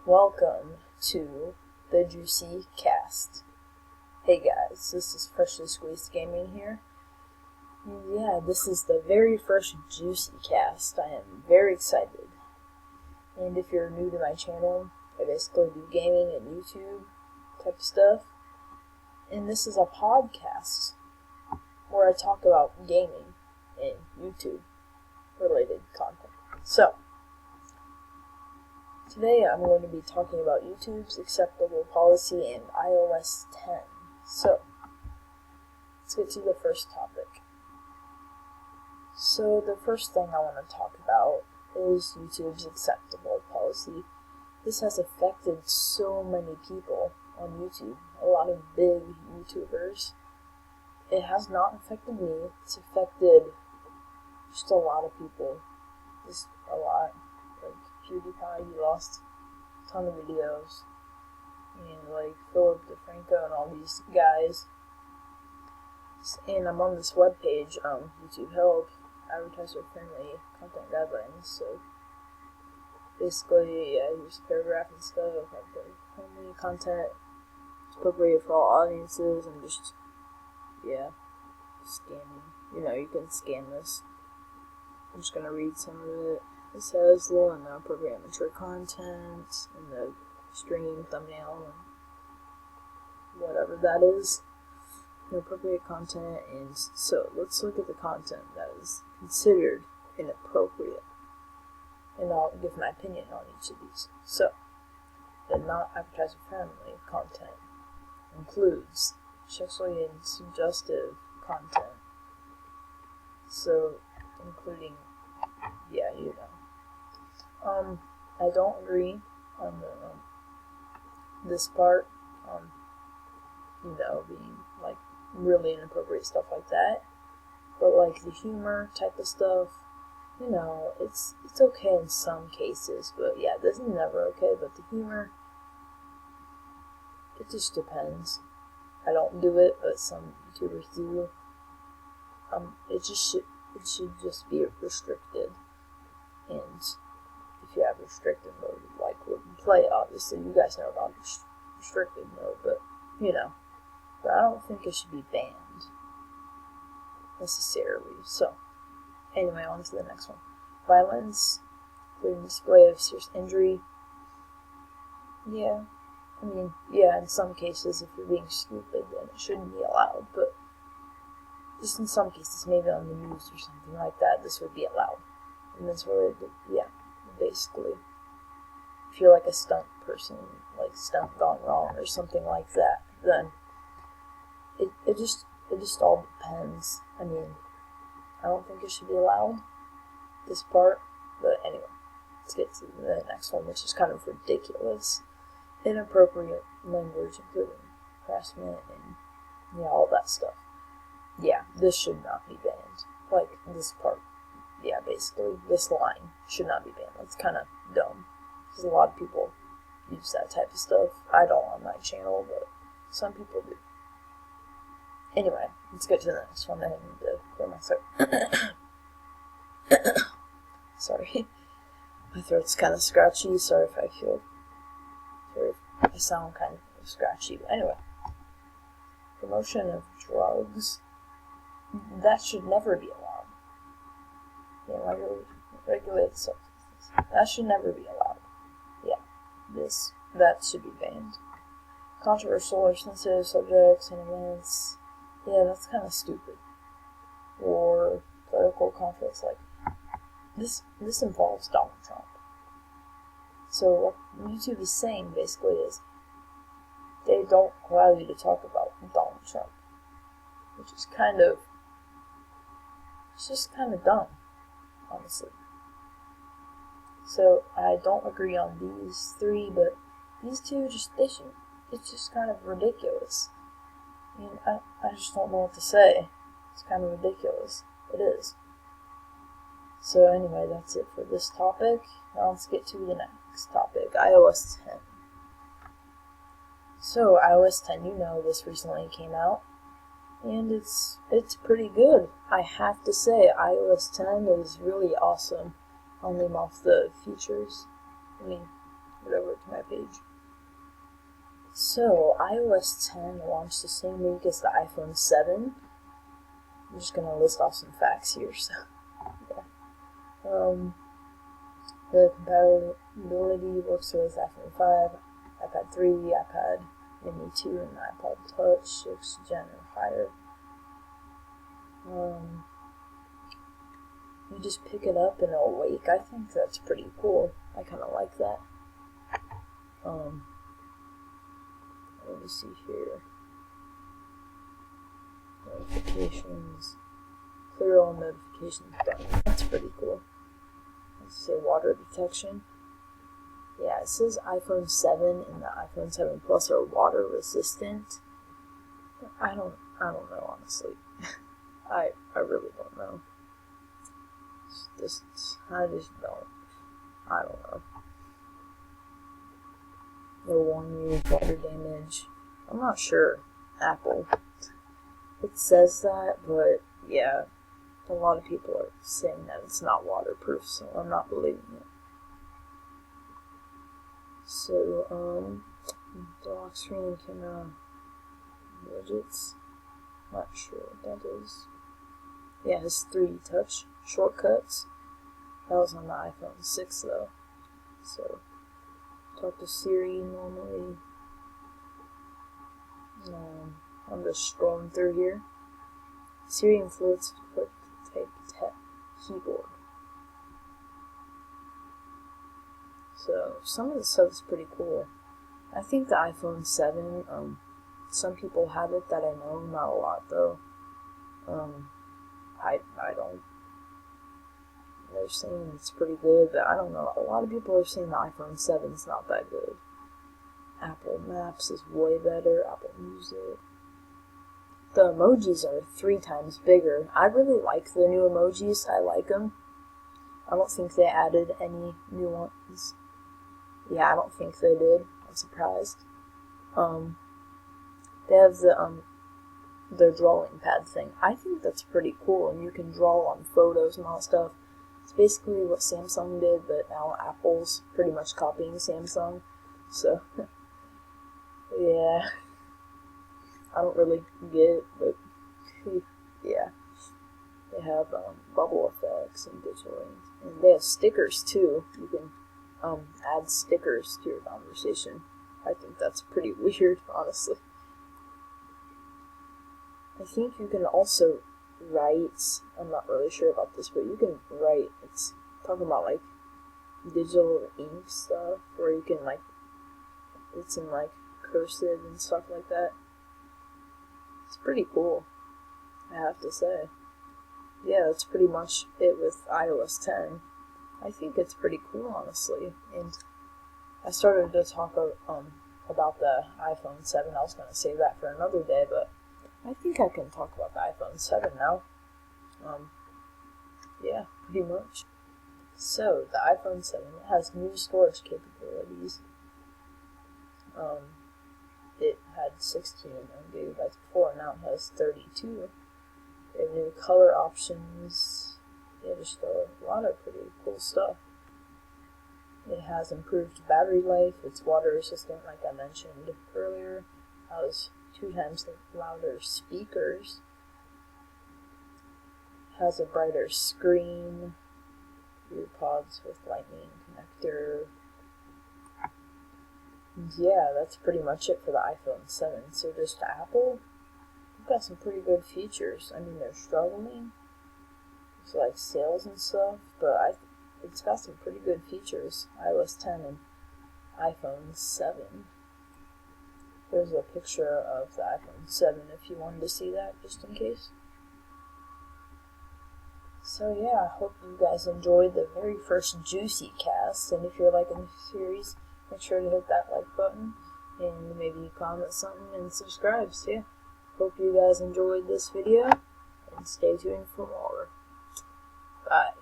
Welcome to TheJuicyCast. Hey guys, this is Freshly Squeezed Gaming here. Yeah, this is the very first JuicyCast. I am very excited. And if you're new to my channel, I basically do gaming and YouTube type of stuff. And this is a podcast where I talk about gaming and YouTube related content. So, today I'm going to be talking about YouTube's acceptable policy and iOS 10. So, let's get to the first topic. So, the first thing I want to talk about is YouTube's acceptable policy. This has affected so many people on YouTube, a lot of big YouTubers. It has not affected me, it's affected just a lot of people, just a lot. Like PewDiePie, he lost a ton of videos, and like Philip DeFranco and all these guys. And I'm on this webpage, YouTube Help, advertiser friendly content guidelines. So basically, yeah, here's a paragraph and stuff, advertiser friendly content, it's appropriate for all audiences, and just, yeah, scanning. You know, you can scan this. I'm just gonna read some of it. It says low and appropriate mature content in the stream thumbnail and whatever that is. Inappropriate content, and so let's look at the content that is considered inappropriate. And I'll give my opinion on each of these. So, the not advertiser friendly content includes sexually suggestive content. So, including, yeah, you know. I don't agree on the this part, you know, being like really inappropriate stuff like that. But like the humor type of stuff, you know, it's okay in some cases. But yeah, this is never okay. But the humor, it just depends. I don't do it, but some YouTubers do. It should just be restricted. And if you have restricted mode, like wouldn't play, obviously, you guys know about restricted mode, but you know, but I don't think it should be banned necessarily. So, anyway, on to the next one. Violence, including display of serious injury. Yeah, I mean, yeah, in some cases, if you're being stupid, then it shouldn't be allowed, but just in some cases, maybe on the news or something like that, this would be allowed. And that's related to, yeah, basically, if you're like a stunt person, like stunt gone wrong or something like that, then it just all depends. I mean, I don't think it should be allowed, this part, but anyway, let's get to the next one, which is kind of ridiculous. Inappropriate language, including harassment and, yeah, all that stuff. Yeah, this should not be banned. Like, this part, yeah, basically, this line should not be banned. That's kind of dumb, because a lot of people use that type of stuff. I don't on my channel, but some people do. Anyway, let's get to the next one. I need to clear my throat. Sorry. My throat's kind of scratchy. Sorry if I sound kind of scratchy. But anyway, promotion of drugs, that should never be allowed. Yeah, regulated substances. That should never be allowed. Yeah, that should be banned. Controversial or sensitive subjects and events. Yeah, that's kind of stupid. Or political conflicts, like this involves Donald Trump. So what YouTube is saying basically is they don't allow you to talk about Donald Trump, which is it's just kind of dumb, honestly. So I don't agree on these three, but these two it's just kind of ridiculous. I mean, I just don't know what to say. It's kind of ridiculous. It is. So anyway, that's it for this topic. Now let's get to the next topic, iOS 10. So iOS 10, you know, this recently came out, and it's pretty good. I have to say, iOS 10 is really awesome. I'll name off the features. I mean, head over to my page. So, iOS 10 launched the same week as the iPhone 7. I'm just going to list off some facts here. So, yeah. The compatibility works with iPhone 5, iPad 3, iPad Mini 2, and iPod Touch 6th Gen or higher. You just pick it up and it'll wake. I think that's pretty cool. I kind of like that. Let me see here. Notifications. Clear all notifications button. That's pretty cool. Let's say water detection. Yeah, it says iPhone 7 and the iPhone 7 Plus are water resistant. I don't know, honestly. I really don't know. I just don't. I don't know. They'll warn you of water damage. I'm not sure. Apple. It says that, but yeah, a lot of people are saying that it's not waterproof, so I'm not believing it. So, the lock screen camera widgets. Not sure what that is. Yeah, it has 3D touch shortcuts. That was on the iPhone 6 though. So, talk to Siri normally. I'm just scrolling through here. Siri influence quick type keyboard. So, some of the stuff is pretty cool. I think the iPhone 7, some people have it that I know, not a lot though. I don't. They're saying it's pretty good, but I don't know. A lot of people are saying the iPhone 7 is not that good. Apple Maps is way better. Apple Music. The emojis are 3 times bigger. I really like the new emojis. I like them. I don't think they added any new ones. Yeah, I don't think they did. I'm surprised. They have the drawing pad thing. I think that's pretty cool, and you can draw on photos and all that stuff. It's basically what Samsung did, but now Apple's pretty much copying Samsung. So, yeah. I don't really get it, but yeah. They have bubble effects and digital rings. And they have stickers too. You can add stickers to your conversation. I think that's pretty weird, honestly. I think you can also write, I'm not really sure about this, but you can write, it's talking about like digital ink stuff, where you can like, it's in like cursive and stuff like that. It's pretty cool, I have to say. Yeah, that's pretty much it with iOS 10. I think it's pretty cool, honestly. And I started to talk about the iPhone 7. I was going to save that for another day, but I think I can talk about the iPhone 7 now. Yeah, pretty much. So, the iPhone 7 has new storage capabilities. It had 16 gigabytes before, now it has 32. They have new color options. Yeah, just a lot of pretty cool stuff. It has improved battery life. It's water resistant, like I mentioned earlier. It has 2 times louder speakers. It has a brighter screen. EarPods with lightning connector. And yeah, that's pretty much it for the iPhone 7. So just Apple, they've got some pretty good features. I mean, they're struggling. It's like sales and stuff, but it's got some pretty good features. iOS 10 and iPhone 7. There's a picture of the iPhone 7 if you wanted to see that, just in case. So yeah, I hope you guys enjoyed the very first JuicyCast, and if you're liking the series, make sure to hit that like button, and maybe comment something and subscribe. So yeah, hope you guys enjoyed this video, and stay tuned for more. Bye.